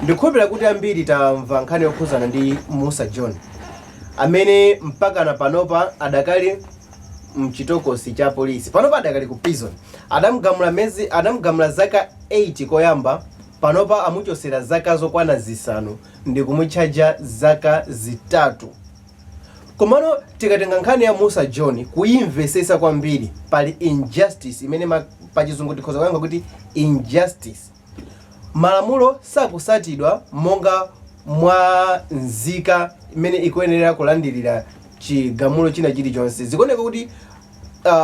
Ndikhulupirira kuti ambiri tamva nkhani yokhuzana ndi Mussa John amene mpaka na panopa adakali mchitokosi cha polisi. Panopa adakali ku prison. Adamugamula zaka 8 koyamba, panopa amuchosera zaka zokwana zisanu ndi kumutchaja zaka zitatu. Komano tikatenga nkhani ya Mussa John kuimvesesa kwambiri pali injustice imene pachizungu tikhoza kuyanga kuti injustice. Malamulo sakusatidwa monga mwa nzika imene ikuyenera kulandirira chigamulo china chilichonse. Zikuoneka kuti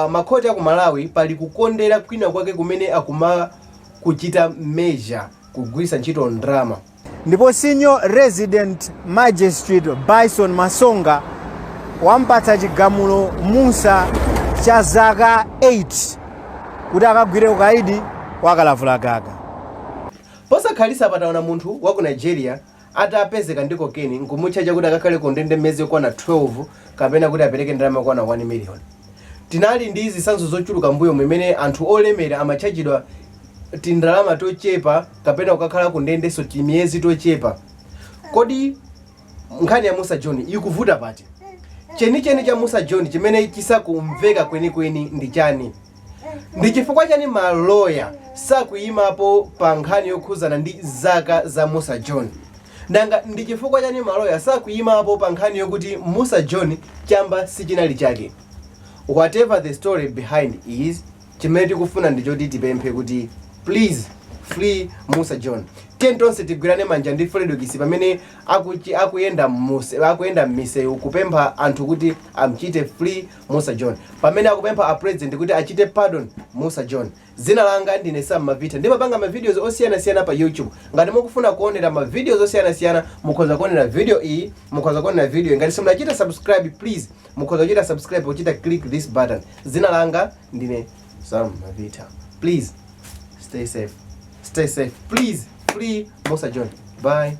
makhoti aku Malawi pali kukondera kwina kwake kumene akuma kuchita measure kugwirisa ntchito ndrama. Ndipo senior resident magistrate Bison Masonga wampatsa chigamulo Mussa cha zaka 8 kuti akagwire ukaidi wakalavulagaga. Posakhalisa pataona munthu wa ku Nigeria atapezeka ndi cocaine nkumutchaja kuti akakhale kundende mezi yokwana 12 kapena kuti apereke ndalama yokwana 1 million. Tinali ndi zitsanzo zochuluka mbuyo mmene anthu olemera amatchajidwa tindalama tochepa kapena kukakhala kundende so timiyezi tochepa. Kodi nkhani ya Mussa John ikuvuta pati? Chenicheni cha Mussa John chimene chisakumveka kwenikweni ndi chani? Ndi chifukwa chani maloya sakuyimapo pa nkhani yokhuzana ndi zaka za Mussa John? Nanga ndi chifukwa chani maloya sakuyimapo pa nkhani yokuti Mussa John Chamba sichinali chake? Whatever the story behind is, chimene tikufuna ndichoti tipemphe kuti please free Mussa John. Tonse tigwirane manja ndi Fredokisi pamene akuyenda m'misewu kupempha anthu kuti amchite free Mussa John. Pamene akupempha a president kuti achite pardon Mussa John. Zina langa ndine Sam Mavita. Ndimapanga ma videos osiyana-siyana pa YouTube. Ngati mukufuna kuonera ma videos osiyana-siyana, mukhoza kuonera video iyi, mukhoza kuonera video. Ngati simunachita subscribe, please mukhoza kuchita subscribe pochita click this button. Zina langa ndine Sam Mavita. Please stay safe. Stay safe. Please free Mussa John. Bye.